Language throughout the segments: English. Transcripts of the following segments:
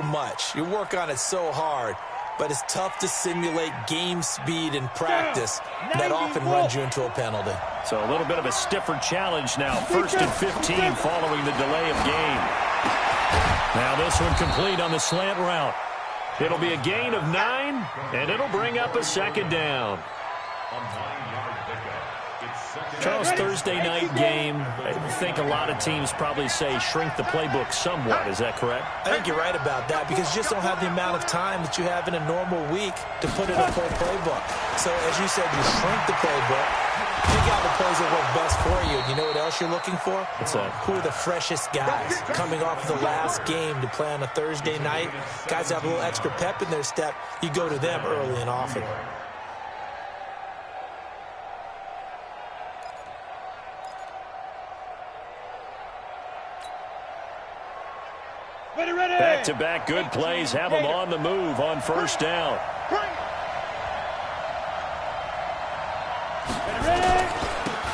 much. You work on it so hard. But it's tough to simulate game speed in practice. That often runs you into a penalty. So a little bit of a stiffer challenge now. 1st and 15 following the delay of game. Now this one complete on the slant route. It'll be a gain of 9, and it'll bring up a 2nd down. Charles, Thursday night game, I think a lot of teams probably say shrink the playbook somewhat. Is that correct? I think you're right about that because you just don't have the amount of time that you have in a normal week to put in a full playbook. So as you said, you shrink the playbook, pick out the plays that work best for you. You know what else you're looking for? What's that? Who are the freshest guys coming off of the last game to play on a Thursday night? Guys that have a little extra pep in their step, you go to them early and often. Back-to-back good plays have them on the move on 1st down.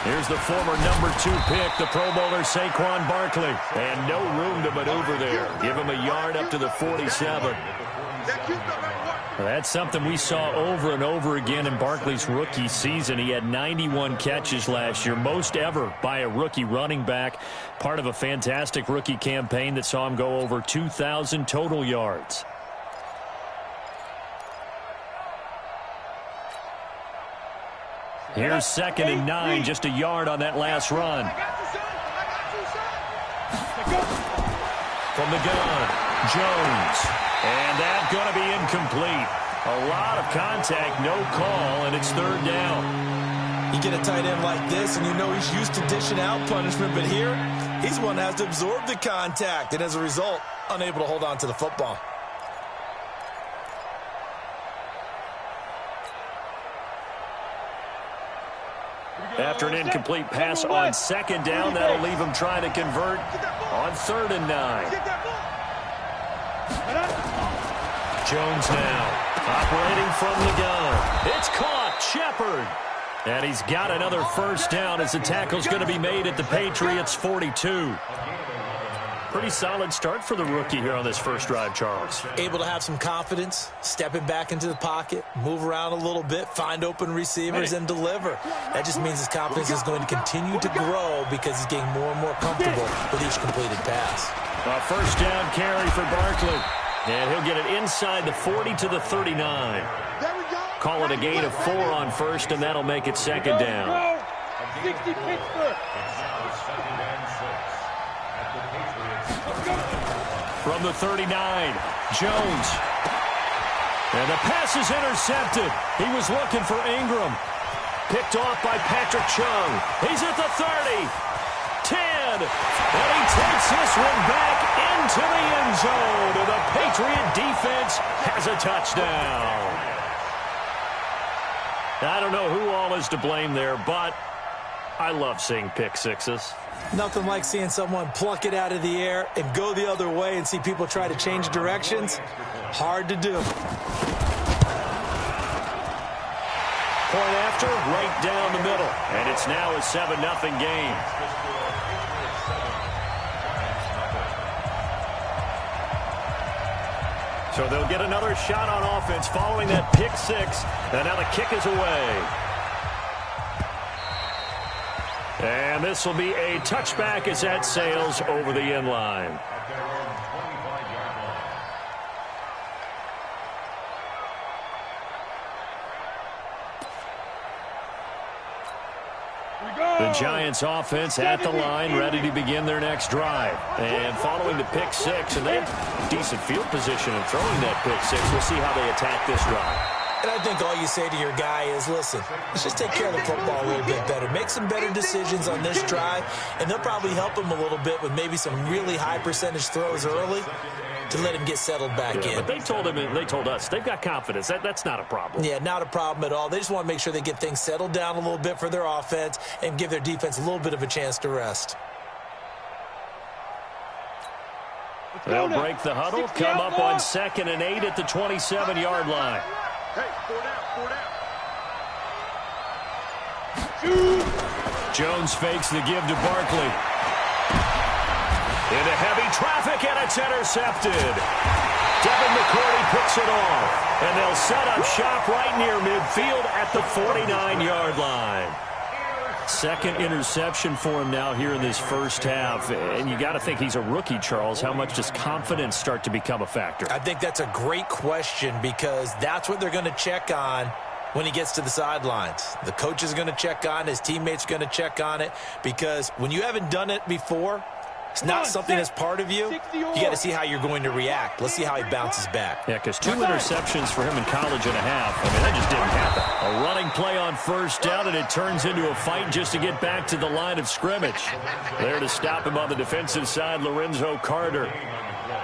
Here's the former number 2 pick, the Pro Bowler Saquon Barkley. And no room to maneuver there. Give him a yard up to the 47. That's something we saw over and over again in Barkley's rookie season. He had 91 catches last year, most ever by a rookie running back. Part of a fantastic rookie campaign that saw him go over 2,000 total yards. Here's 2nd and 9, just a yard on that last run. From the gun, Jones. And that's going to be incomplete. A lot of contact, no call, and it's 3rd down. You get a tight end like this, and you know he's used to dishing out punishment, but here, he's one that has to absorb the contact, and as a result, unable to hold on to the football. After an incomplete pass on 2nd down, that'll leave him trying to convert on 3rd and 9. Jones now, operating from the gun. It's caught, Shepard. And he's got another 1st down as the tackle's going to be made at the Patriots' 42. Pretty solid start for the rookie here on this first drive, Charles. Able to have some confidence, stepping back into the pocket, move around a little bit, find open receivers, and deliver. That just means his confidence is going to continue to grow because he's getting more and more comfortable with each completed pass. A 1st down carry for Barkley. And he'll get it inside the 40 to the 39. Call it a gain of 4 on 1st, and that'll make it 2nd down. 60 Pittsburgh. From the 39, Jones. And the pass is intercepted. He was looking for Ingram. Picked off by Patrick Chung. He's at the 30. 10. And he takes this one back into the end zone. And the Patriot defense has a touchdown. I don't know who all is to blame there, but I love seeing pick sixes. Nothing like seeing someone pluck it out of the air and go the other way and see people try to change directions. Hard to do. Point after, right down the middle. And it's now a 7-0 game. So they'll get another shot on offense following that pick six. And now the kick is away. And this will be a touchback as that sails over the end line. The Giants offense at the line, ready to begin their next drive. And following the pick six, and they have decent field position in throwing that pick six. We'll see how they attack this drive. And I think all you say to your guy is, listen, let's just take care of the football a little bit better. Make some better decisions on this drive, and they'll probably help him a little bit with maybe some really high percentage throws early to let him get settled back in. But they told him, and they told us, they've got confidence. That's not a problem. Yeah, not a problem at all. They just want to make sure they get things settled down a little bit for their offense and give their defense a little bit of a chance to rest. They'll break the huddle, come up on 2nd and 8 at the 27-yard line. Hey, 4 down. Jones fakes the give to Barkley. Into heavy traffic, and it's intercepted. picks it off. And they'll set up shop right near midfield at the 49-yard line. Second interception for him now here in this first half. And you got to think he's a rookie, Charles. How much does confidence start to become a factor? I think that's a great question because that's what they're going to check on when he gets to the sidelines. The coach is going to check on it. His teammates are going to check on it because when you haven't done it before, it's not something that's part of you. You got to see how you're going to react. Let's see how he bounces back. Yeah, because 2 interceptions for him in college and a half. I mean, that just didn't happen. A running play on first down, and it turns into a fight just to get back to the line of scrimmage. There to stop him on the defensive side, Lorenzo Carter.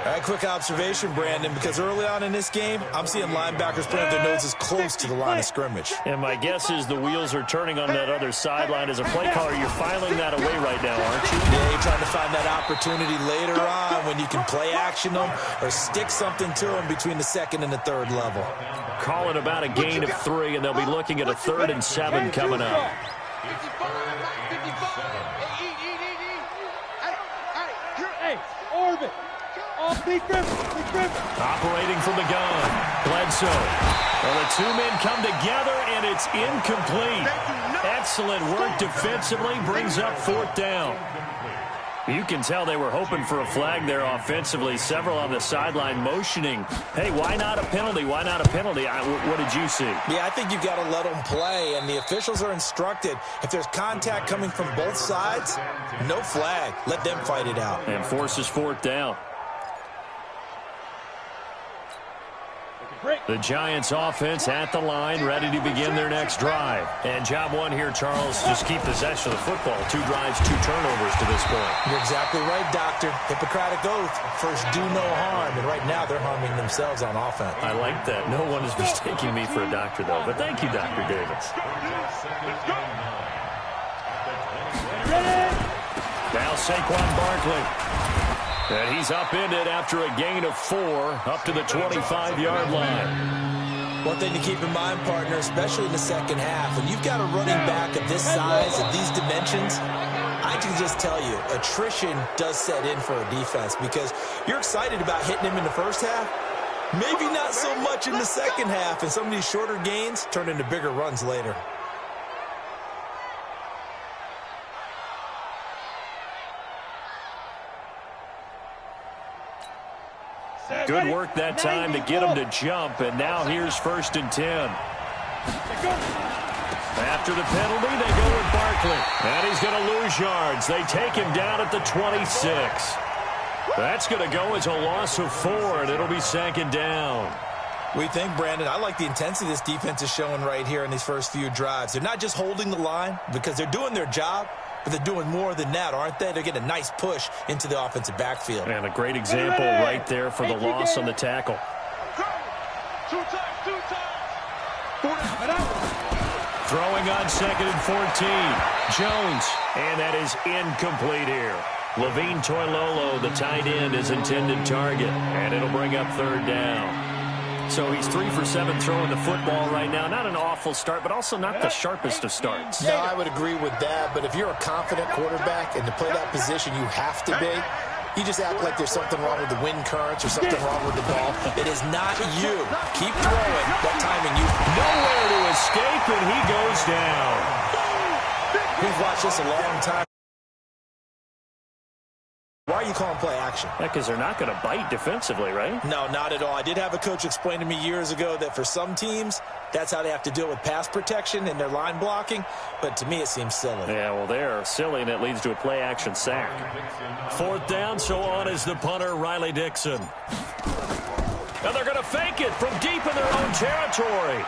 All right, quick observation, Brandon, because early on in this game, I'm seeing linebackers putting their noses close to the line of scrimmage. And my guess is the wheels are turning on that other sideline. As a play caller, you're filing that away right now, aren't you? Yeah, you're trying to find that opportunity later on when you can play action them or stick something to them between the second and the third level. Call it about a gain of 3, and they'll be looking at a 3rd and 7 coming up. Orbit. Operating from the gun, Bledsoe. Well, the 2 men come together, and it's incomplete. Excellent work defensively, brings up 4th down. You can tell they were hoping for a flag there offensively. Several on the sideline motioning. Hey, why not a penalty? Why not a penalty? What did you see? Yeah, I think you've got to let them play, and the officials are instructed. If there's contact coming from both sides, no flag. Let them fight it out. And forces 4th down. The Giants offense at the line, ready to begin their next drive. And job 1 here, Charles, just keep possession of the football. 2 drives, 2 turnovers to this point. You're exactly right, Doctor. Hippocratic oath. First, do no harm. And right now, they're harming themselves on offense. I like that. No one is mistaking me for a doctor, though. But thank you, Dr. Davis. Now Saquon Barkley. And he's upended after a gain of 4 up to the 25-yard line. One thing to keep in mind, partner, especially in the second half, when you've got a running back of this size, of these dimensions, I can just tell you, attrition does set in for a defense because you're excited about hitting him in the first half. Maybe not so much in the second half, and some of these shorter gains turn into bigger runs later. Good work that time to get him to jump, and now here's 1st and 10. After the penalty, they go with Barkley. And he's going to lose yards. They take him down at the 26. That's going to go as a loss of 4, and it'll be 2nd down. We think, Brandon, I like the intensity this defense is showing right here in these first few drives. They're not just holding the line because they're doing their job, but they're doing more than that, aren't they? They're getting a nice push into the offensive backfield. And a great example right there for the loss on the tackle. Throwing on 2nd and 14. Jones, and that is incomplete here. Levine Toilolo, the tight end, is intended target, and it'll bring up 3rd down. So he's 3 for 7 throwing the football right now. Not an awful start, but also not the sharpest of starts. No, I would agree with that. But if you're a confident quarterback and to play that position you have to be, you just act like there's something wrong with the wind currents or something wrong with the ball. It is not you. Keep throwing. What timing you? Nowhere to escape, and he goes down. We've watched this a long time. Why are you calling play action? Because they're not going to bite defensively, right? No, not at all. I did have a coach explain to me years ago that for some teams, that's how they have to deal with pass protection and their line blocking. But to me, it seems silly. Yeah, well, they're silly, and it leads to a play-action sack. 4th down, so on is the punter, Riley Dixon. And they're going to fake it from deep in their own territory.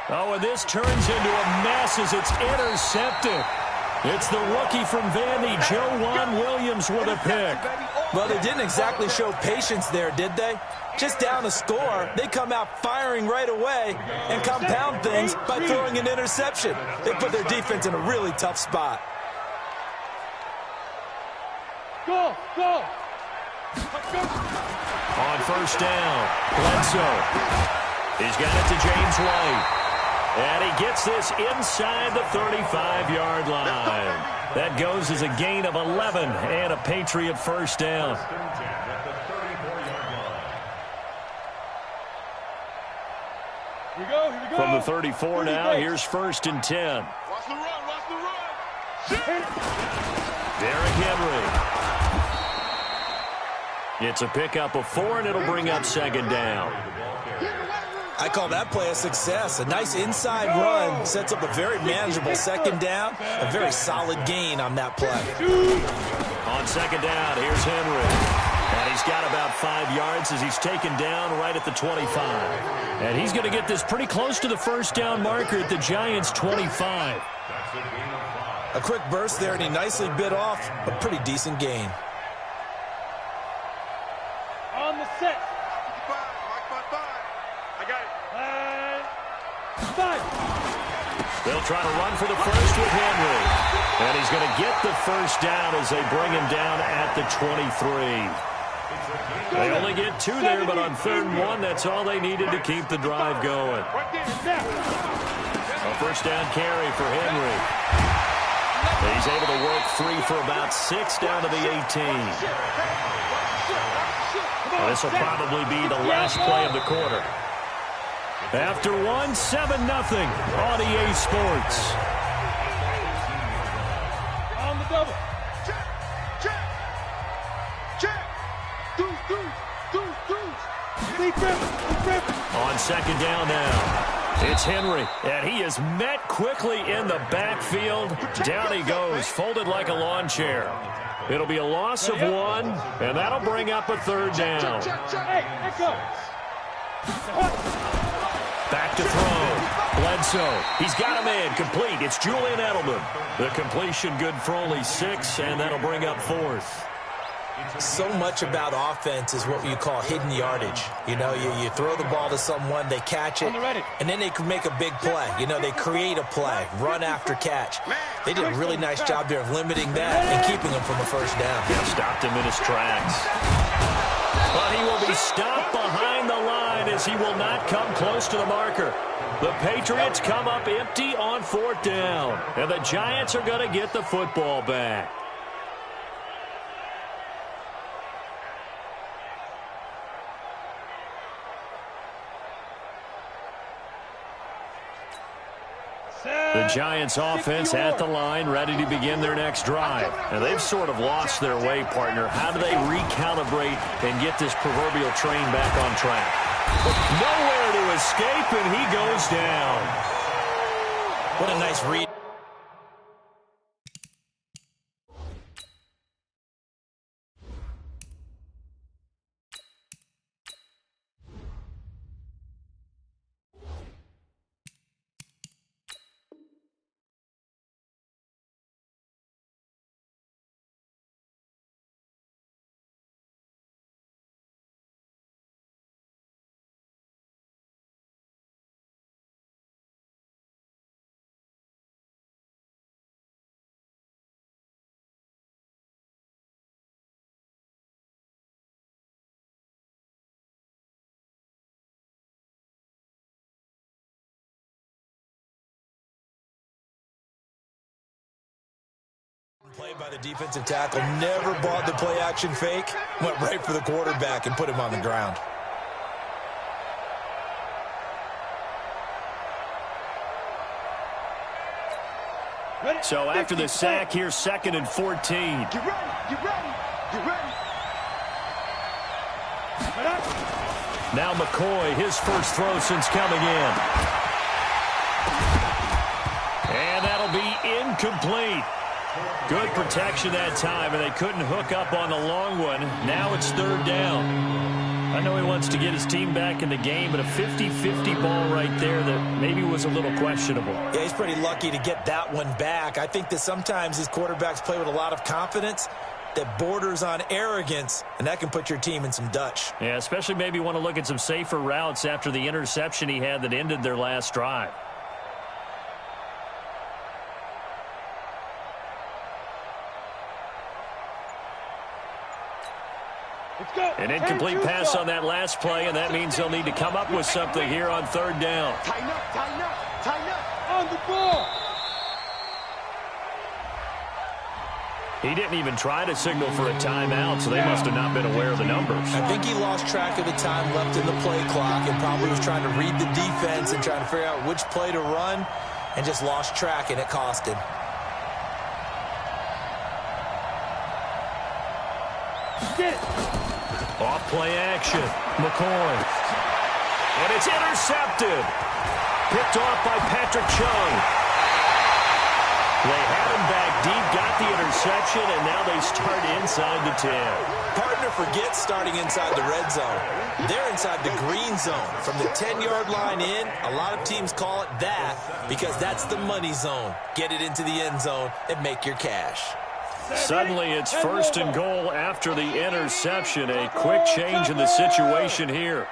Oh, and this turns into a mess as it's intercepted. It's the rookie from Vandy, Joejuan Williams, with a pick. Well, they didn't exactly show patience there, did they? Just down a score, they come out firing right away and compound things by throwing an interception. They put their defense in a really tough spot. Go, go. On 1st down, Bledsoe. He's got it to James White. And he gets this inside the 35-yard line. That goes as a gain of 11 and a Patriot 1st down. Here we go, here we go. From the 34 now, here's 1st and 10. Watch the run, watch the run. Derrick Henry. It's a pickup of 4, and it'll bring up 2nd down. I call that play a success. A nice inside run sets up a very manageable 2nd down. A very solid gain on that play. On 2nd down, here's Henry. And he's got about 5 yards as he's taken down right at the 25. And he's going to get this pretty close to the 1st down marker at the Giants' 25. A quick burst there, and he nicely bit off a pretty decent gain. On the set. I got it. 5. They'll try to run for the first with Henry. And he's going to get the 1st down as they bring him down at the 23. They only get 2 there, but on 3rd and 1, that's all they needed to keep the drive going. A 1st down carry for Henry. He's able to work free for about 6 down to the 18. This will probably be the last play of the quarter. After 1, 7-0 on EA Sports. On the double. On 2nd down now, it's Henry, and he is met quickly in the backfield. Down he goes, folded like a lawn chair. It'll be a loss of 1, and that'll bring up a 3rd down. Hey, echo. Back to throw. Bledsoe. He's got him in. Complete. It's Julian Edelman. The completion good for only 6, and that'll bring up 4th. So much about offense is what you call hidden yardage. You know, you throw the ball to someone, they catch it, and then they can make a big play. You know, they create a play, run after catch. They did a really nice job there of limiting that and keeping him from a 1st down. Yeah, stopped him in his tracks. But he will be stopped behind the line as he will not come close to the marker. The Patriots come up empty on 4th down, and the Giants are going to get the football back. The Giants offense at the line, ready to begin their next drive. And they've sort of lost their way, partner. How do they recalibrate and get this proverbial train back on track? Nowhere to escape, and he goes down. What a nice read. Play by the defensive tackle, never bought the play action fake, went right for the quarterback and put him on the ground. So after the sack, here's 2nd and 14. Get ready, get ready, get ready. Now McCoy, his 1st throw since coming in. And that'll be incomplete. Good protection that time, and they couldn't hook up on the long one. Now it's 3rd down. I know he wants to get his team back in the game, but a 50-50 ball right there that maybe was a little questionable. Yeah, he's pretty lucky to get that one back. I think that sometimes his quarterbacks play with a lot of confidence that borders on arrogance, and that can put your team in some Dutch. Yeah, especially maybe want to look at some safer routes after the interception he had that ended their last drive. An incomplete pass on that last play, and that means they'll need to come up with something here on 3rd down. Tighten up, tighten up, tighten up. On the ball. He didn't even try to signal for a timeout, so they must have not been aware of the numbers. I think he lost track of the time left in the play clock and probably was trying to read the defense and trying to figure out which play to run and just lost track, and it cost him. Off play action. McCoy. And it's intercepted. Picked off by Patrick Chung. They had him back deep, got the interception, and now they start inside the 10. Partner forgets starting inside the red zone. They're inside the green zone. From the 10-yard line in, a lot of teams call it that because that's the money zone. Get it into the end zone and make your cash. Suddenly it's 1st and goal after the interception. A quick change in the situation here.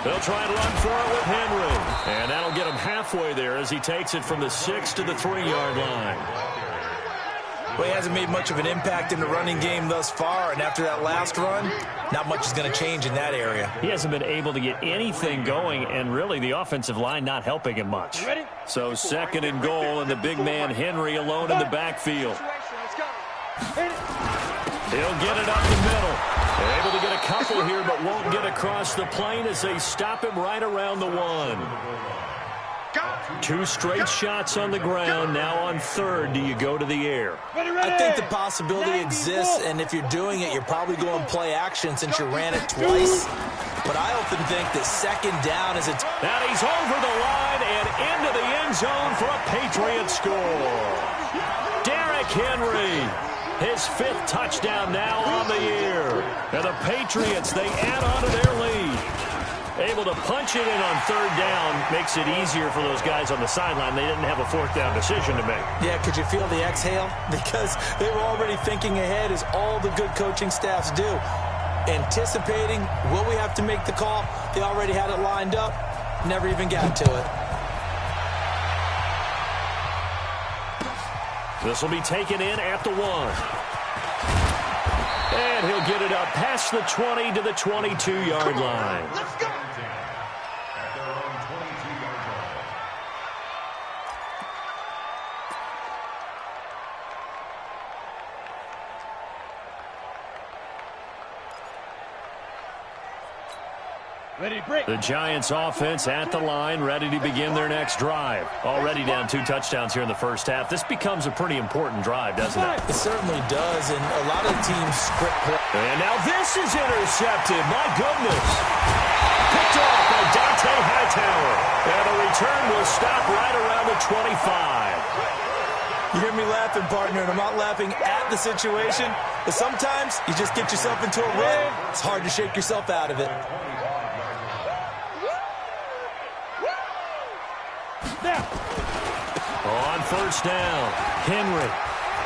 They'll try and run for it with Henry. And that'll get him halfway there as he takes it from the 6 to the 3-yard line. Well, he hasn't made much of an impact in the running game thus far, and after that last run, not much is going to change in that area. He hasn't been able to get anything going, and really the offensive line not helping him much. So 2nd and goal, and the big man Henry alone in the backfield. He'll get it up the middle. They're able to get a couple here, but won't get across the plane as they stop him right around the 1. 2 straight shots on the ground. Now on 3rd, do you go to the air? I think the possibility exists, and if you're doing it, you're probably going play action since you ran it twice. But I often think that 2nd down is a... Now he's over the line and into the end zone for a Patriot score. Derrick Henry. His 5th touchdown now on the year. And the Patriots, they add on to their lead. Able to punch it in on 3rd down makes it easier for those guys on the sideline. They didn't have a 4th down decision to make. Yeah, could you feel the exhale? Because they were already thinking ahead, as all the good coaching staffs do. Anticipating, will we have to make the call? They already had it lined up, never even got to it. This will be taken in at the 1. And he'll get it up past the 20 to the 22-yard line. Let's go. The Giants offense at the line, ready to begin their next drive. Already down 2 touchdowns here in the first half. This becomes a pretty important drive, doesn't it? It certainly does, and a lot of teams script play. And now this is intercepted. My goodness. Picked off by Dante Hightower. And the return will stop right around the 25. You hear me laughing, partner, and I'm not laughing at the situation, but sometimes you just get yourself into a rut. It's hard to shake yourself out of it. On 1st down, Henry.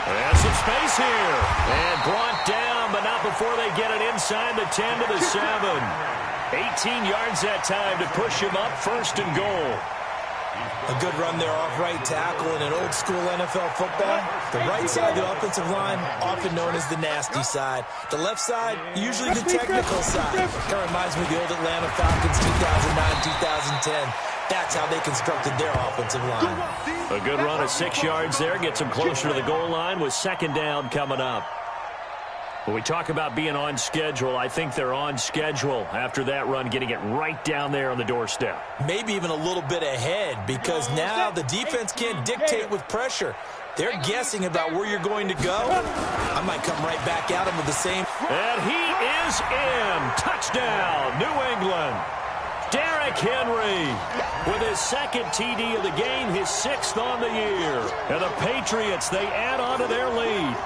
There's some space here. And brought down, but not before they get it inside the 10 to the 7. 18 yards that time to push him up 1st and goal. A good run there off right tackle in an old-school NFL football. The right side of the offensive line, often known as the nasty side. The left side, usually the technical side. Kind of reminds me of the old Atlanta Falcons 2009-2010. That's how they constructed their offensive line. A good run of 6 yards there. Gets them closer to the goal line with 2nd down coming up. When we talk about being on schedule, I think they're on schedule after that run, getting it right down there on the doorstep. Maybe even a little bit ahead, because now the defense can't dictate with pressure. They're guessing about where you're going to go. I might come right back at them with the same. And he is in. Touchdown, New England. Derrick Henry with his 2nd TD of the game, his 6th on the year. And the Patriots, they add on to their lead.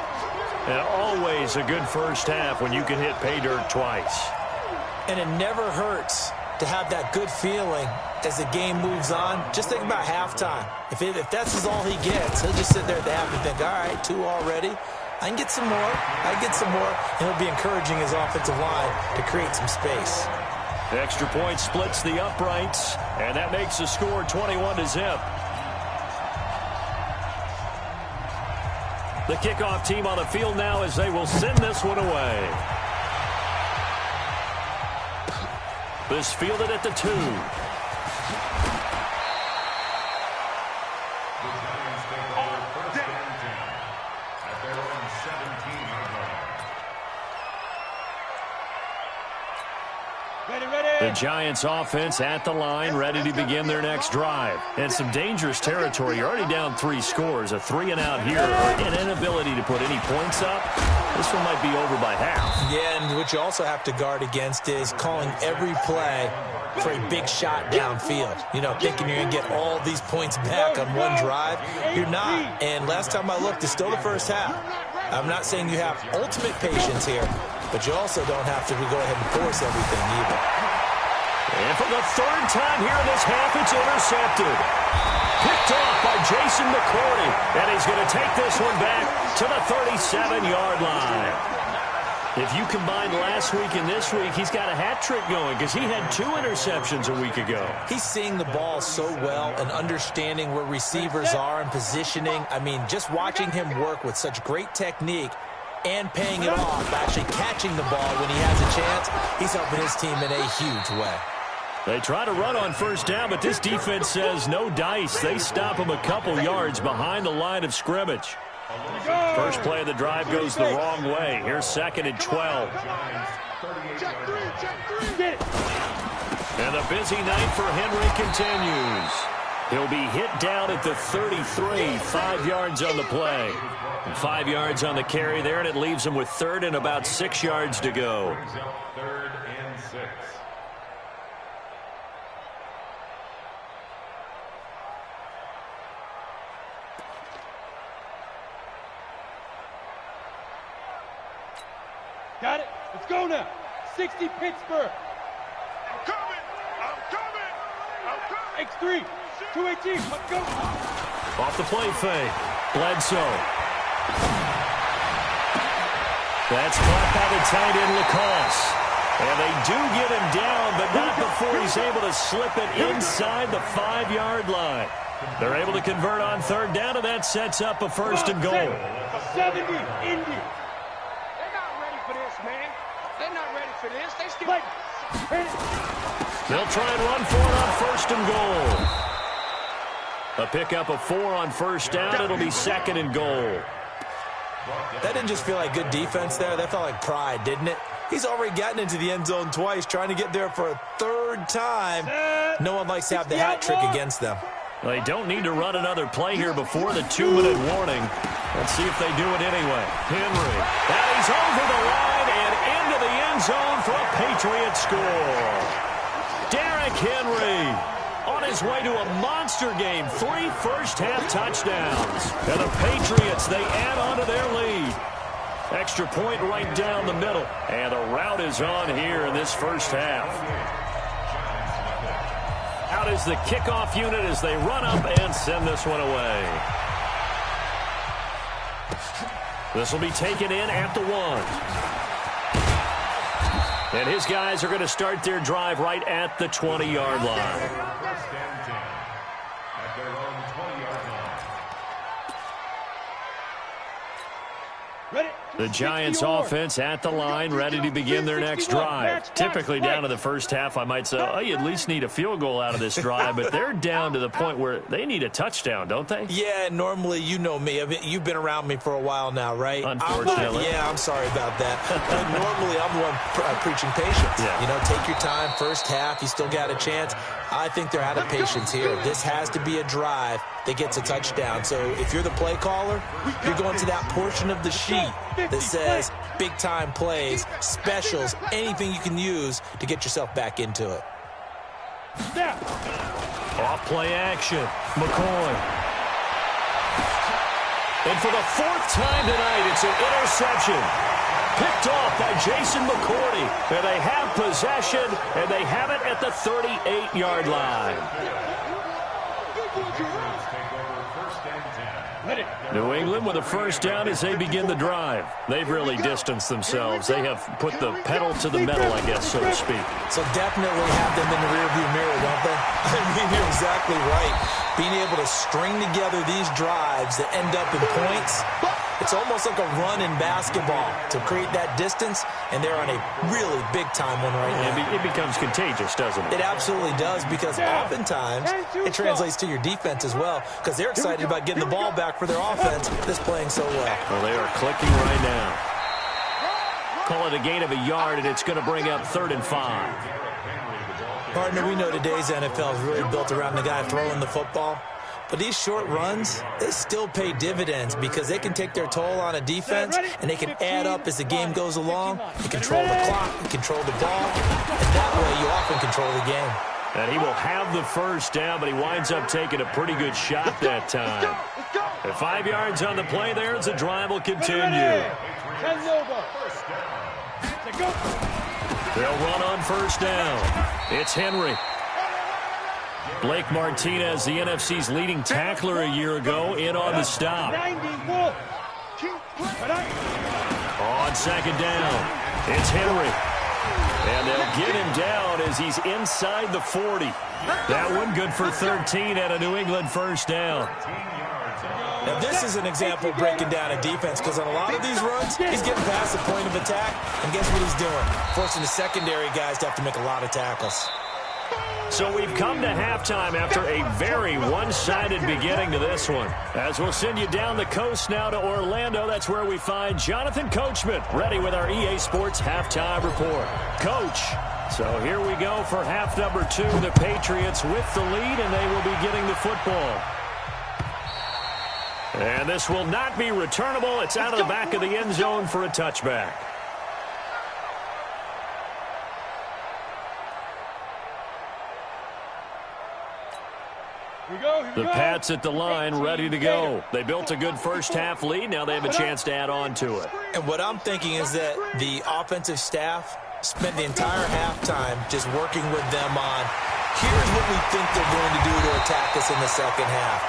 And always a good first half when you can hit pay dirt twice. And it never hurts to have that good feeling as the game moves on. Just think about halftime. If that's all he gets, he'll just sit there at the half and think, all right, 2 already. I can get some more. I can get some more. And he'll be encouraging his offensive line to create some space. The extra point splits the uprights, and that makes the score 21-0. The kickoff team on the field now as they will send this one away. This fielded at the 2. The Giants offense at the line, ready to begin their next drive. And some dangerous territory. You're already down 3 scores. A 3-and-out here, or an inability to put any points up. This one might be over by half. Yeah, and what you also have to guard against is calling every play for a big shot downfield. You know, thinking you're going to get all these points back on one drive. You're not. And last time I looked, it's still the first half. I'm not saying you have ultimate patience here, but you also don't have to go ahead and force everything either. And for the 3rd time here in this half, it's intercepted. Picked off by Jason McCourty. And he's going to take this one back to the 37-yard line. If you combine last week and this week, he's got a hat trick going because he had 2 interceptions a week ago. He's seeing the ball so well and understanding where receivers are and positioning. I mean, just watching him work with such great technique and paying it off, actually catching the ball when he has a chance, he's helping his team in a huge way. They try to run on first down, but this defense says no dice. They stop him a couple yards behind the line of scrimmage. First play of the drive goes the wrong way. Here's 2nd and 12. And a busy night for Henry continues. He'll be hit down at the 33, 5 yards on the play. 5 yards on the carry there, and it leaves him with 3rd and about 6 yards to go. 3rd and 6. Got it. Let's go now. 60 Pittsburgh. I'm coming. X3. 218. Let's go. Off the play fake. Bledsoe. That's caught by the tight end, Lacoste. And they do get him down, but not before he's able to slip it inside the 5-yard line. They're able to convert on 3rd down, and that sets up a 1st and goal. 70, Indy. They're not ready for this, man. They're not ready for this. They still... They'll try and run for it on 1st and goal. A pickup of 4 on 1st down. It'll be 2nd and goal. That didn't just feel like good defense there. That felt like pride, didn't it? He's already gotten into the end zone twice, trying to get there for a 3rd time. No one likes to have the hat trick against them. Well, they don't need to run another play here before the 2-minute warning. Let's see if they do it anyway. Henry. And he's over the line and into the end zone for a Patriot score. Derrick Henry on his way to a monster game. 3 first-half touchdowns. And the Patriots, they add on to their lead. Extra point right down the middle. And the route is on here in this first half. Out is the kickoff unit as they run up and send this one away. This will be taken in at the 1. And his guys are going to start their drive right at the 20-yard line. The Giants offense at the line, ready to begin their next drive. Typically down to the first half, I might say, oh, you at least need a field goal out of this drive, but they're down to the point where they need a touchdown, don't they? Yeah, normally, you know me. You've been around me for a while now, right? Unfortunately. I'm sorry about that. But normally, I'm the one preaching patience. Yeah. You know, take your time, first half, you still got a chance. I think they're out of patience here. This has to be a drive that gets a touchdown. So if you're the play caller, you're going to that portion of the sheet that says big-time plays, specials, anything you can use to get yourself back into it. Off play action. McCoy. And for the 4th time tonight, it's an interception. Picked off by Jason McCourty. And they have possession, and they have it at the 38-yard line. New England with a first down as they begin the drive. They've really distanced themselves. They have put the pedal to the metal, I guess, so to speak. So definitely have them in the rearview mirror, don't they? I mean, you're exactly right. Being able to string together these drives that end up in points, it's almost like a run in basketball to create that distance, and they're on a really big-time one right now. It becomes contagious, doesn't it? It absolutely does, because oftentimes it translates to your defense as well, because they're excited about getting the ball back for their offense that's playing so well. Well, they are clicking right now. Call it a gain of a yard, and it's going to bring up 3rd and 5. Partner, we know today's NFL is really built around the guy throwing the football. But these short runs, they still pay dividends because they can take their toll on a defense and they can add up as the game goes along. You control the clock, you control the ball, and that way you often control the game. And he will have the first down, but he winds up taking a pretty good shot that time. At 5 yards on the play there as the drive will continue. They'll run on first down. It's Henry. Blake Martinez, the NFC's leading tackler a year ago, in on the stop. On second down, it's Henry. And they'll get him down as he's inside the 40. That one good for 13 at a New England first down. Now, this is an example of breaking down a defense because on a lot of these runs, he's getting past the point of attack, and guess what he's doing? Forcing the secondary guys to have to make a lot of tackles. So we've come to halftime after a very one-sided beginning to this one. As we'll send you down the coast now to Orlando, that's where we find Jonathan Coachman, ready with our EA Sports Halftime Report. Coach, so here we go for half number 2. The Patriots with the lead, and they will be getting the football. And this will not be returnable. It's out of the back of the end zone for a touchback. The Pats at the line, ready to go. They built a good first-half lead. Now they have a chance to add on to it. And what I'm thinking is that the offensive staff spent the entire halftime just working with them on, here's what we think they're going to do to attack us in the second half.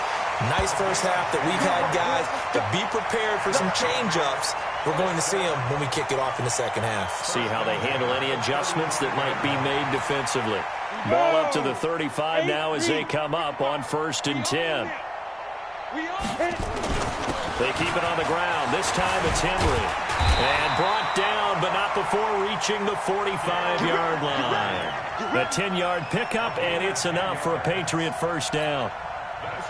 Nice first half that we've had, guys, but be prepared for some change-ups. We're going to see them when we kick it off in the second half. See how they handle any adjustments that might be made defensively. Ball up to the 35 now as they come up on 1st and 10. They keep it on the ground. This time it's Henry. And brought down, but not before reaching the 45-yard line. A 10-yard pickup, and it's enough for a Patriot first down.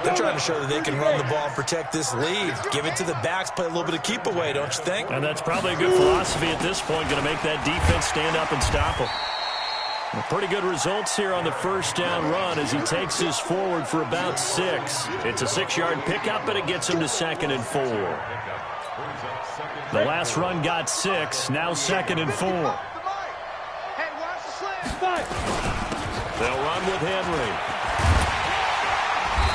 They're trying to show that they can run the ball and protect this lead. Give it to the backs, play a little bit of keep away, don't you think? And that's probably a good philosophy at this point, going to make that defense stand up and stop them. Pretty good results here on the first down run as he takes this forward for about 6. It's a 6-yard pickup, and it gets him to 2nd and 4. The last run got 6, now 2nd and 4. They'll run with Henry.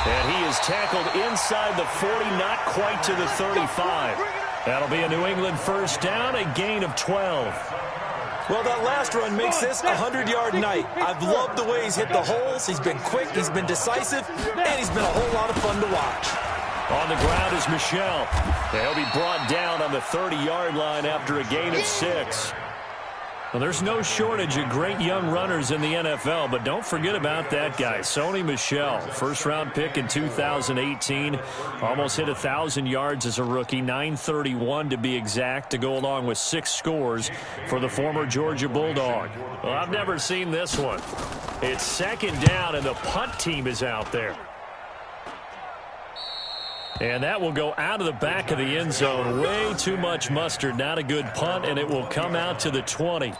And he is tackled inside the 40, not quite to the 35. That'll be a New England first down, a gain of 12. Well, that last run makes this a 100-yard night. I've loved the way he's hit the holes. He's been quick, he's been decisive, and he's been a whole lot of fun to watch. On the ground is Michel. He'll be brought down on the 30-yard line after a gain of 6. Well, there's no shortage of great young runners in the NFL, but don't forget about that guy, Sony Michel. First-round pick in 2018. Almost hit 1,000 yards as a rookie, 931 to be exact, to go along with 6 scores for the former Georgia Bulldog. Well, I've never seen this one. It's 2nd down, and the punt team is out there. And that will go out of the back of the end zone. Way too much mustard. Not a good punt, and it will come out to the 20.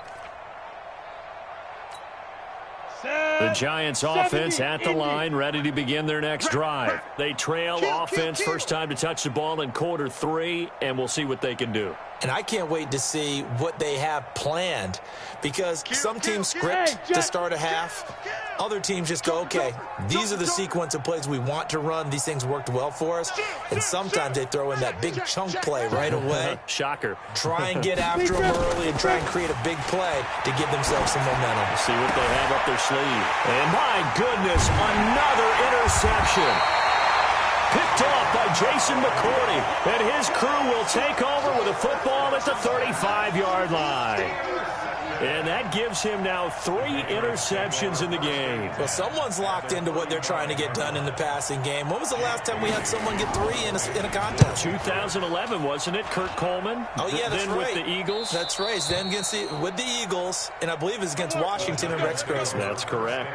The Giants offense at the line, ready to begin their next drive. They trail offense, first time to touch the ball in quarter 3, and we'll see what they can do. And I can't wait to see what they have planned, because some teams script to start a half. Other teams just go, okay, these are the sequence of plays we want to run. These things worked well for us. And sometimes they throw in that big chunk play right away. Shocker. Try and get after them early and try and create a big play to give themselves some momentum. See what they have up their sleeve. And my goodness, another interception. Picked off by Jason McCourty, and his crew will take over with a football at the 35-yard line. And that gives him now 3 interceptions in the game. Well, someone's locked into what they're trying to get done in the passing game. When was the last time we had someone get 3 in a contest? 2011, wasn't it? Kurt Coleman? Oh, yeah, that's then right. With the Eagles? That's right. Then with the Eagles, and I believe it's against Washington and Rex Grossman. That's correct.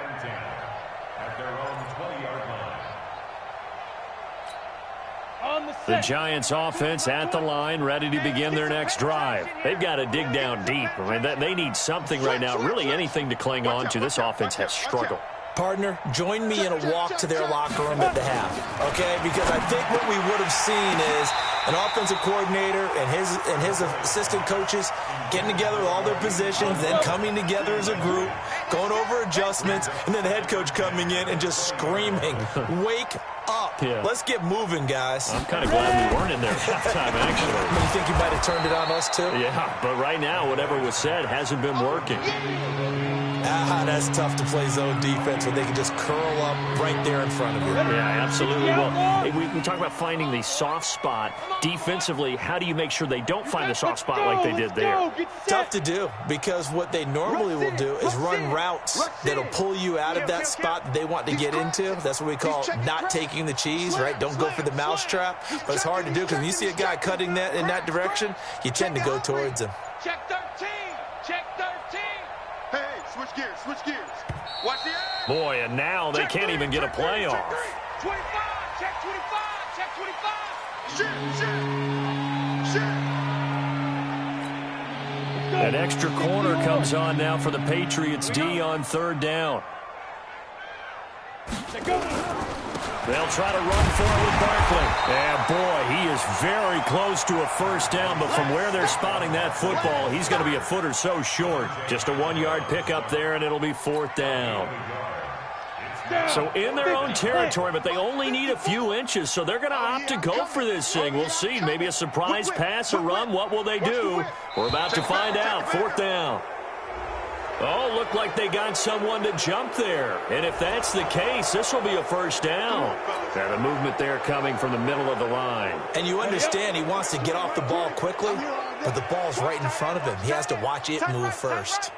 On the The Giants offense at the line, ready to begin their next drive. They've got to dig down deep. I mean, they need something right now, really anything to cling on to. This offense has struggled. Partner, join me in a walk to their locker room at the half, okay? Because I think what we would have seen is an offensive coordinator and his assistant coaches getting together with all their positions, then coming together as a group, going over adjustments, and then the head coach coming in and just screaming, wake up. Yeah. Let's get moving, guys. I'm kind of glad we weren't in there at halftime, actually. You think you might have turned it on us, too? Yeah, but right now, whatever was said hasn't been working. That's tough to play zone defense when they can just curl up right there in front of you. Yeah, absolutely. Well, we talk about finding the soft spot. Defensively, how do you make sure they don't find the soft spot like they did there? Tough to do, because what they normally will do is run routes that'll pull you out of that spot that they want to get into. That's what we call not taking the cheese, right? Don't go for the mousetrap. But it's hard to do because when you see a guy cutting that in that direction, you tend to go towards him. Check 13. Check 13. Hey, switch gears. Watch the air. Boy, and now they can't even get a play off. 25. Check 25. Check 25. Shit. An extra corner comes on now for the Patriots D on third down. They'll try to run for it with Barkley. And, boy, he is very close to a first down, but from where they're spotting that football, he's going to be a foot or so short. Just a 1-yard pickup there, and it'll be fourth down. So in their own territory, but they only need a few inches, so they're going to opt to go for this thing. We'll see. Maybe a surprise pass, a run. What will they do? We're about to find out. Fourth down. Oh, looked like they got someone to jump there. And if that's the case, this will be a first down. And the movement there coming from the middle of the line. And you understand he wants to get off the ball quickly, but the ball's right in front of him. He has to watch it move first.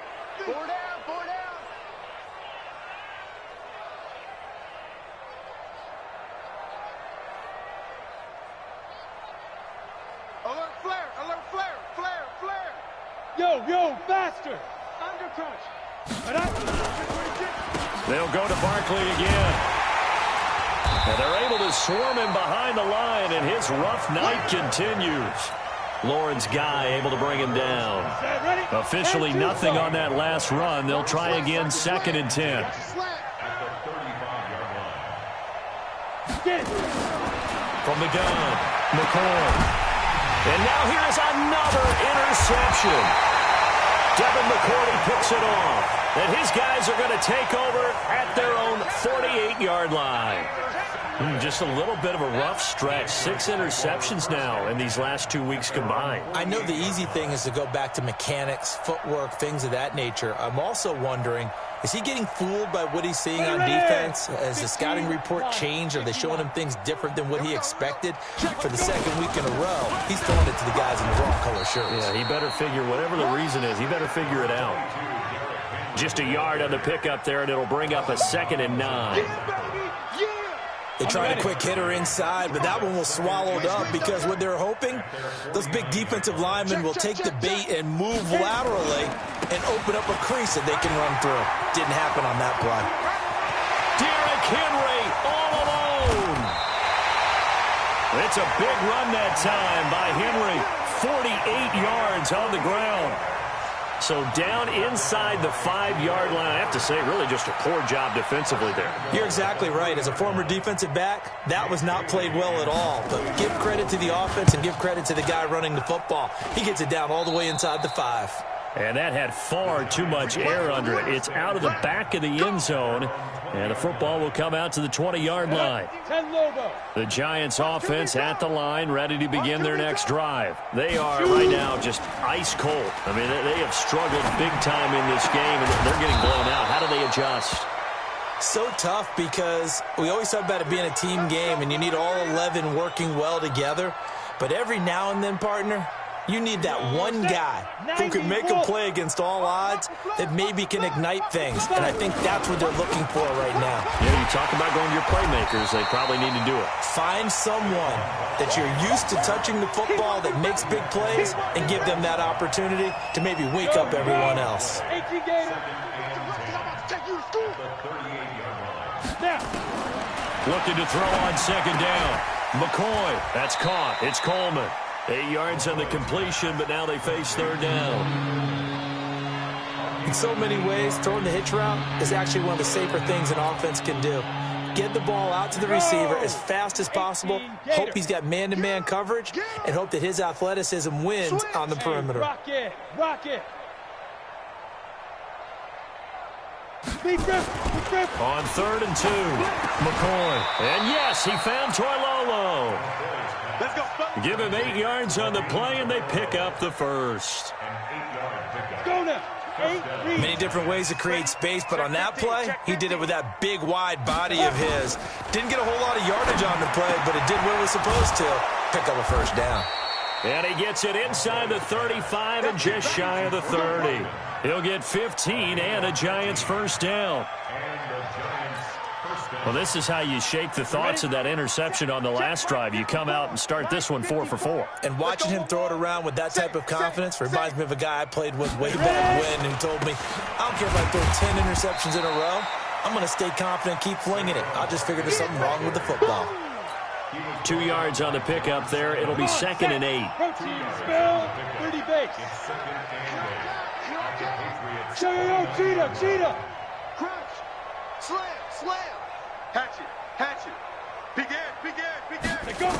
Yo, faster! They'll go to Barkley again. And they're able to swarm him behind the line, and his rough night continues. Lawrence Guy able to bring him down. Officially nothing on that last run. They'll try again, 2nd and 10. From the gun, McCoy. And now here is another interception. Devin McCourty picks it off. And his guys are going to take over at their own 48-yard line. Just a little bit of a rough stretch. 6 interceptions now in these last 2 weeks combined. I know the easy thing is to go back to mechanics, footwork, things of that nature. I'm also wondering, is he getting fooled by what he's seeing on defense? Has the scouting report changed? Are they showing him things different than what he expected? For the second week in a row, he's throwing it to the guys in the wrong color shirts. Yeah, he better figure, whatever the reason is, he better figure it out. Just a yard on the pickup there, and it'll bring up a 2nd and 9. They tried a quick hitter inside, but that one was swallowed up because what they're hoping, those big defensive linemen will take the bait and move laterally and open up a crease that they can run through. Didn't happen on that play. Derrick Henry all alone. It's a big run that time by Henry. 48 yards on the ground. So down inside the 5-yard line. I have to say, really just a poor job defensively there. You're exactly right. As a former defensive back, that was not played well at all. But give credit to the offense and give credit to the guy running the football. He gets it down all the way inside the 5. And that had far too much air under it. It's out of the back of the end zone. And the football will come out to the 20-yard line. The Giants offense at the line, ready to begin their next drive. They are right now just ice cold. I mean, they have struggled big time in this game, and they're getting blown out. How do they adjust? So tough because we always talk about it being a team game, and you need all 11 working well together. But every now and then, partner, you need that one guy who can make a play against all odds that maybe can ignite things. And I think that's what they're looking for right now. Yeah, you talk about going to your playmakers. They probably need to do it. Find someone that you're used to touching the football that makes big plays and give them that opportunity to maybe wake up everyone else. Looking to throw on 2nd down. McCoy, that's caught. It's Coleman. 8 yards on the completion, but now they face third down. In so many ways, throwing the hitch route is actually one of the safer things an offense can do. Get the ball out to the receiver as fast as possible, hope he's got man-to-man coverage, and hope that his athleticism wins on the perimeter. Rock it. Rock it. On 3rd and 2, McCoy. And yes, he found Toilolo. Let's go. Give him 8 yards on the play, and they pick up the first. Go now. Many different ways to create space, but on that play, he did it with that big, wide body of his. Didn't get a whole lot of yardage on the play, but it did what it was supposed to. Pick up a first down. And he gets it inside the 35 and just shy of the 30. He'll get 15 and a Giants first down. Well, this is how you shake the thoughts of that interception on the last drive. You come out and start this one 4 for 4. And watching him throw it around with that type of confidence reminds me of a guy I played with way back when who told me, I don't care if I throw 10 interceptions in a row. I'm going to stay confident, keep flinging it. I'll just figure there's something wrong with the football. 2 yards on the pickup there. It'll be 2nd and 8. Spell 30 base. Cheetah. Crunch. Slam. Hatch it. Begin. Go.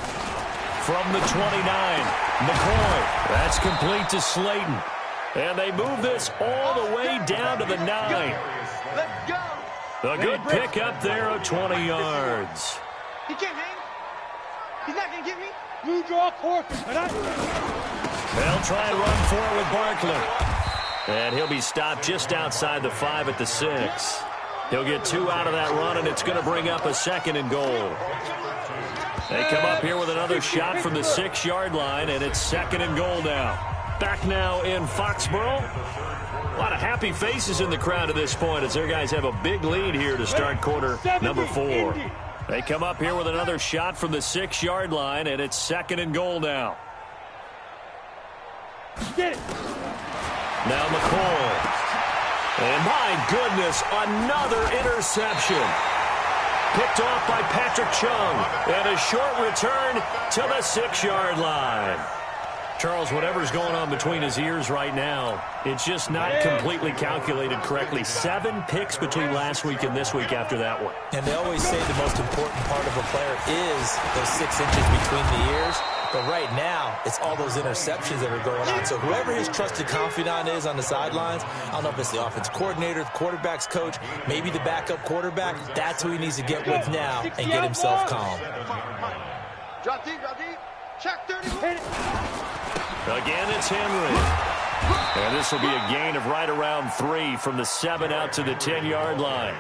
From the 29, McCoy. That's complete to Slayton. And they move this all the way down to the 9. Let's go. A good pickup there of 20 yards. He can't hang. He's not going to get me. Blue draw course. They'll try and run for it with Barkley. And he'll be stopped just outside the 5 at the 6. He'll get 2 out of that run, and it's going to bring up a 2nd and goal. They come up here with another shot from the 6-yard line, and it's 2nd and goal now. Back now in Foxborough. A lot of happy faces in the crowd at this point as their guys have a big lead here to start quarter number 4. They come up here with another shot from the 6-yard line, and it's 2nd and goal now. Get it. Now McCoy. And my goodness, another interception. Picked off by Patrick Chung. And a short return to the 6-yard line. Charles, whatever's going on between his ears right now, it's just not completely calculated correctly. 7 picks between last week and this week after that one. And they always say the most important part of a player is those 6 inches between the ears. But right now, it's all those interceptions that are going on. So whoever his trusted confidant is on the sidelines, I don't know if it's the offense coordinator, the quarterback's coach, maybe the backup quarterback, that's who he needs to get with now and get himself calm. Drop deep. Check 30. Again, it's Henry. And this will be a gain of right around 3 from the 7 out to the 10-yard line.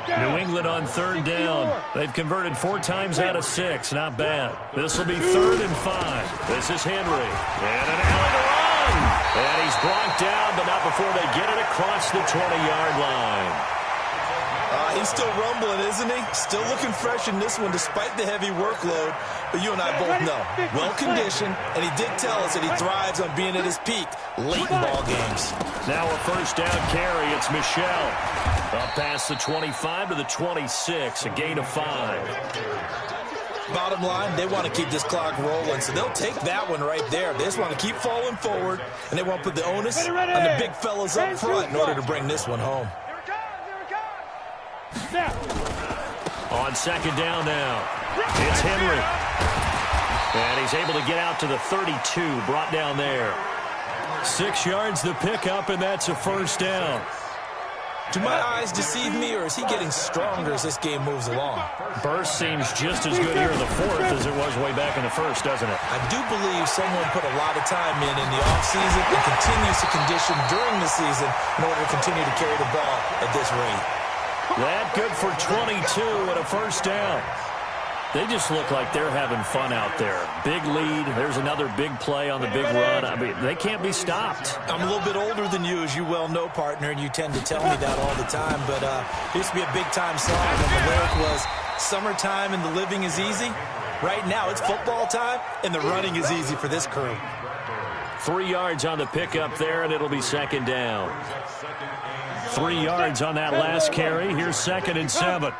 New England on 3rd down. They've converted 4 times out of 6. Not bad. This will be 3rd and 5. This is Henry. And an alley to run. And he's brought down, but not before they get it across the 20-yard line. He's still rumbling, isn't he? Still looking fresh in this one despite the heavy workload. But you and I both know, well-conditioned, and he did tell us that he thrives on being at his peak late in ball games. Now a first down carry. It's Michel. Up past the 25 to the 26, a gain of 5. Bottom line, they want to keep this clock rolling, so they'll take that one right there. They just want to keep falling forward, and they want to put the onus on the big fellas up front in order to bring this one home. On 2nd down now, it's Henry. And he's able to get out to the 32, brought down there. 6 yards the pickup, and that's a first down. Do my eyes deceive me, or is he getting stronger as this game moves along? Burst seems just as good here in the 4th as it was way back in the 1st, doesn't it? I do believe someone put a lot of time in the offseason and continues to condition during the season in order to continue to carry the ball at this rate. That good for 22 and a first down. They just look like they're having fun out there. Big lead. There's another big play on the big run. I mean, they can't be stopped. I'm a little bit older than you, as you well know, partner, and you tend to tell me that all the time. But it used to be a big-time song, and the lyric was, summertime and the living is easy. Right now, it's football time, and the running is easy for this crew. 3 yards on the pickup there, and it'll be 2nd down. 3 yards on that last carry. Here's 2nd and 7.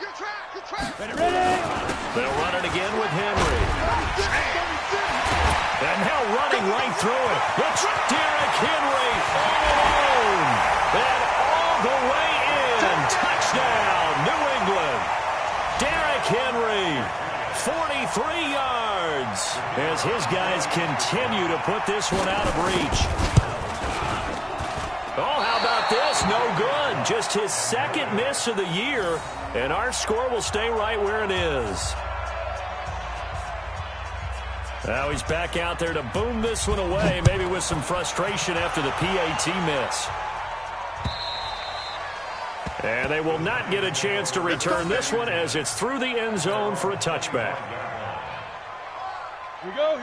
Your track. They'll run it again with Henry. And now running right through it. It's Derrick Henry all alone. And all the way in. Touchdown, New England. Derrick Henry, 43 yards. As his guys continue to put this one out of reach. Oh, how about this? No good. Just his second miss of the year. And our score will stay right where it is. Now he's back out there to boom this one away, maybe with some frustration after the PAT miss. And they will not get a chance to return this one as it's through the end zone for a touchback.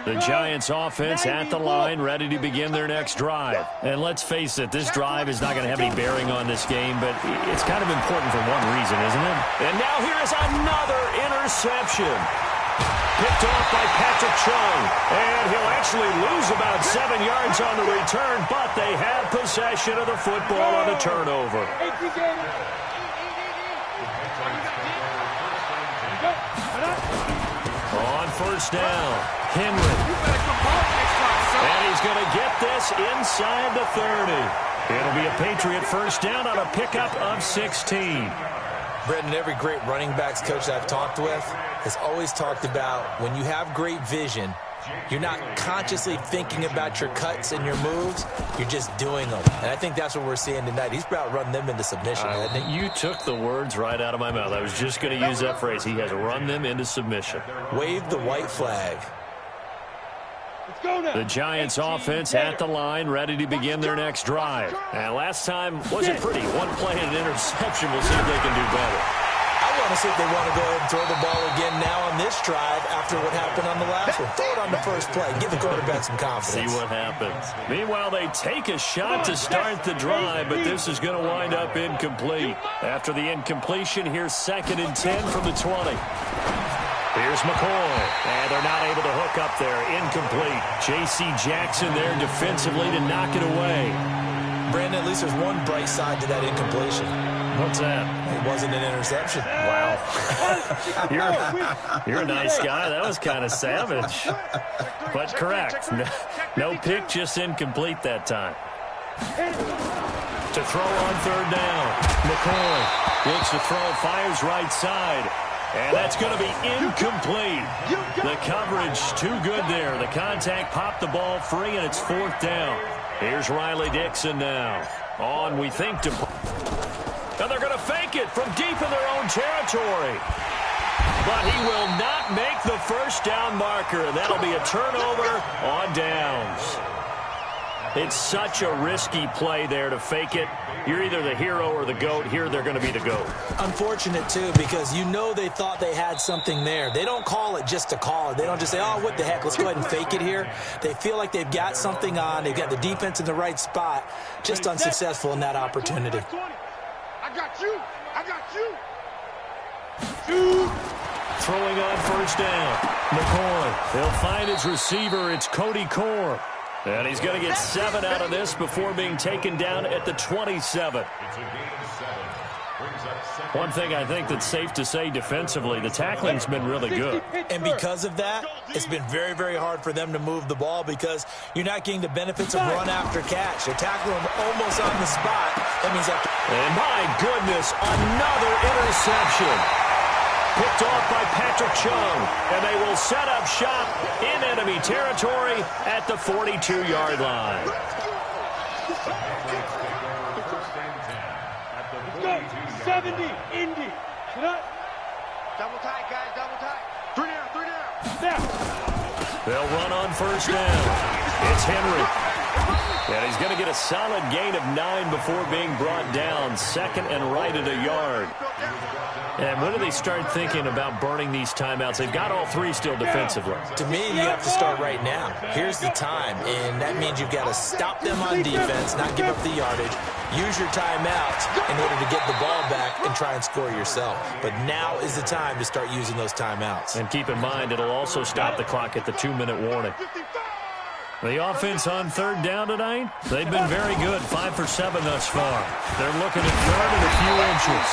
The Giants offense at the line, ready to begin their next drive. And let's face it, this drive is not going to have any bearing on this game, but it's kind of important for one reason, isn't it? And now here is another interception. Picked off by Patrick Chung. And he'll actually lose about 7 yards on the return, but they have possession of the football on the turnover. On first down, Henry. And he's going to get this inside the 30. It'll be a Patriot first down on a pickup of 16. Brendan, every great running backs coach I've talked with has always talked about when you have great vision, you're not consciously thinking about your cuts and your moves. You're just doing them. And I think that's what we're seeing tonight. He's about running them into submission, hasn't he? You took the words right out of my mouth. I was just going to use that phrase. He has run them into submission. Wave the white flag. The Giants offense at the line, ready to begin their next drive. And last time wasn't pretty. One play and an interception. We'll see if they can do better. I want to see if they want to go ahead and throw the ball again now on this drive after what happened on the last one. Throw it on the first play. Give the quarterback some confidence. See what happens. Meanwhile, they take a shot to start the drive, but this is going to wind up incomplete. After the incompletion, here's 2nd and 10 from the 20. Here's McCoy, and they're not able to hook up there. Incomplete. J.C. Jackson there defensively to knock it away. Brandon, at least there's one bright side to that incompletion. What's that? It wasn't an interception. Wow. You're a nice guy. That was kind of savage. But correct. No pick, just incomplete that time. To throw on third down. McCoy looks to throw, fires right side. And that's going to be incomplete. The coverage too good there. The contact popped the ball free, and it's 4th down. Here's Riley Dixon now. On, we think, to... And they're going to fake it from deep in their own territory. But he will not make the first down marker. And that'll be a turnover on downs. It's such a risky play there to fake it. You're either the hero or the GOAT. Here they're going to be the GOAT. Unfortunate, too, because you know they thought they had something there. They don't call it just to call it. They don't just say, oh, what the heck, let's go ahead and fake it here. They feel like they've got something on. They've got the defense in the right spot. Just unsuccessful in that opportunity. I got you. I got you. Throwing on first down. McCoy. They'll find his receiver. It's Cody Core. And he's going to get 7 out of this before being taken down at the 27. One thing I think that's safe to say defensively, the tackling's been really good. And because of that, it's been very, very hard for them to move the ball because you're not getting the benefits of run after catch. They're tackling them almost on the spot. That means after... And my goodness, another interception. Picked off by Patrick Chung, and they will set up shop in enemy territory at the 42-yard line. Go, 70, Indy. Double tight, guys, double tight. 3 down, 3 down. Now. They'll run on first down. It's Henry. And he's going to get a solid gain of 9 before being brought down. 2nd and right at a yard. And when do they start thinking about burning these timeouts? They've got all 3 still defensively. To me, you have to start right now. Here's the time, and that means you've got to stop them on defense, not give up the yardage, use your timeouts in order to get the ball back and try and score yourself. But now is the time to start using those timeouts. And keep in mind, it'll also stop the clock at the 2-minute warning. The offense on third down tonight, they've been very good, 5 for 7 thus far. They're looking at third and a few inches.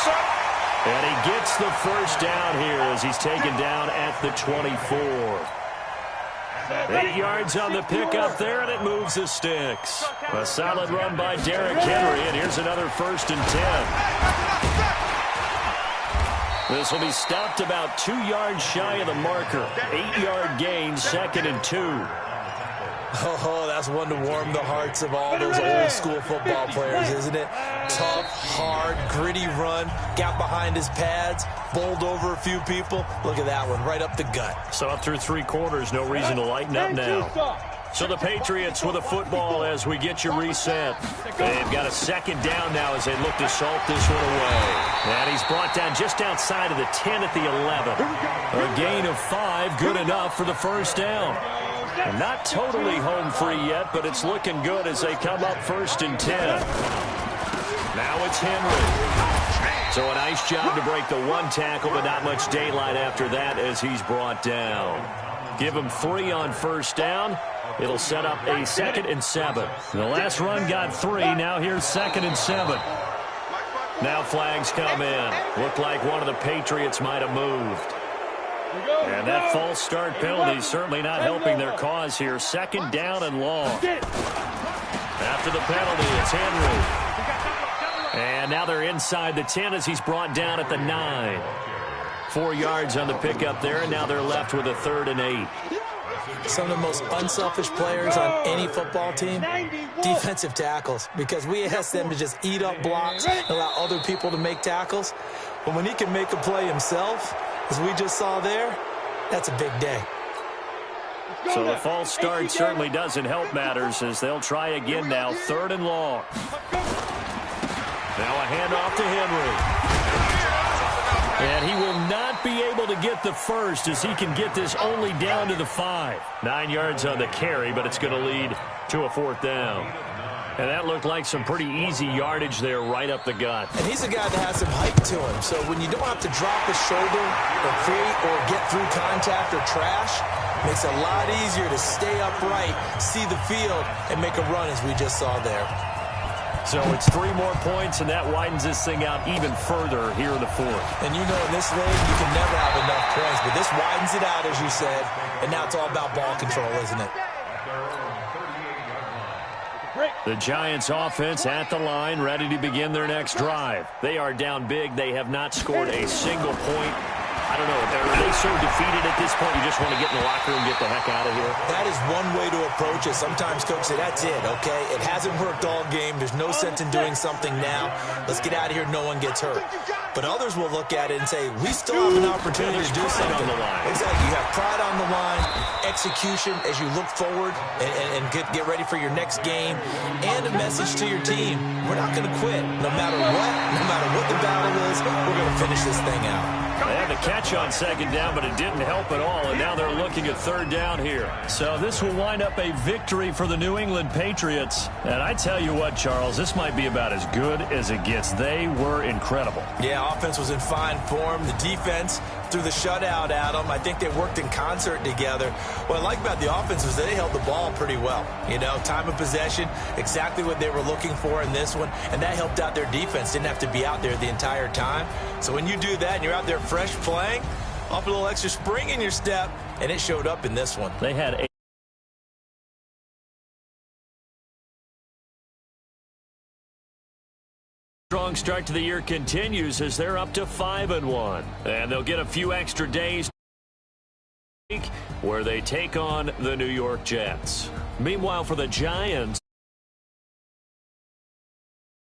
And he gets the first down here as he's taken down at the 24. 8 yards on the pickup there, and it moves the sticks. A solid run by Derrick Henry, and here's another 1st and 10. This will be stopped about 2 yards shy of the marker. 8-yard gain, 2nd and 2. Oh, that's one to warm the hearts of all those old-school football players, isn't it? Tough, hard, gritty run, got behind his pads, bowled over a few people. Look at that one, right up the gut. So up through 3 quarters, no reason to lighten up now. So the Patriots with a football as we get you reset. They've got a 2nd down now as they look to salt this one away. And he's brought down just outside of the 10 at the 11. A gain of 5, good enough for the 1st down. And not totally home free yet, but it's looking good as they come up 1st and 10. Now it's Henry. So a nice job to break the 1 tackle, but not much daylight after that as he's brought down. Give him 3 on 1st down. It'll set up a 2nd and 7. The last run got 3. Now here's 2nd and 7. Now flags come in. Looked like one of the Patriots might have moved. And that false start penalty is certainly not helping their cause here. 2nd down and long. After the penalty, it's Henry. And now they're inside the 10 as he's brought down at the 9. 4 yards on the pickup there, and now they're left with a 3rd and 8. Some of the most unselfish players on any football team, defensive tackles, because we ask them to just eat up blocks and allow other people to make tackles. But when he can make a play himself, as we just saw there, that's a big day. So the false start certainly doesn't help matters as they'll try again now. 3rd and long. Now a handoff to Henry. And he will not be able to get the 1st as he can get this only down to the 5. 9 yards on the carry, but it's going to lead to a 4th down. And that looked like some pretty easy yardage there right up the gut. And he's a guy that has some height to him. So when you don't have to drop his shoulder or create or get through contact or trash, makes it a lot easier to stay upright, see the field, and make a run as we just saw there. So it's 3 more points, and that widens this thing out even further here in the 4th. And you know in this league, you can never have enough points, but this widens it out, as you said, and now it's all about ball control, isn't it? The Giants offense at the line, ready to begin their next drive. They are down big. They have not scored a single point. I don't know. Are they so defeated at this point you just want to get in the locker room and get the heck out of here? That is one way to approach it. Sometimes coaches say, that's it, okay? It hasn't worked all game. There's no sense in doing something now. Let's get out of here. No one gets hurt. But others will look at it and say, we still have an opportunity to do something. On the line. Exactly. You have pride on the line, execution as you look forward and get ready for your next game, and a message to your team. We're not going to quit. No matter what the battle is, we're going to finish this thing out. They had the catch on 2nd down, but it didn't help at all, and now they're looking at 3rd down here. So this will wind up a victory for the New England Patriots. And I tell you what, Charles, this might be about as good as it gets. They were incredible. Yeah, offense was in fine form. The defense threw the shutout at them. I think they worked in concert together. What I like about the offense was they held the ball pretty well. You know, time of possession, exactly what they were looking for in this one, and that helped out their defense. Didn't have to be out there the entire time. So when you do that and you're out there fresh playing, off a little extra spring in your step, and it showed up in this one. They had strong start to the year continues as they're up to 5-1. And they'll get a few extra days where they take on the New York Jets. Meanwhile, for the Giants,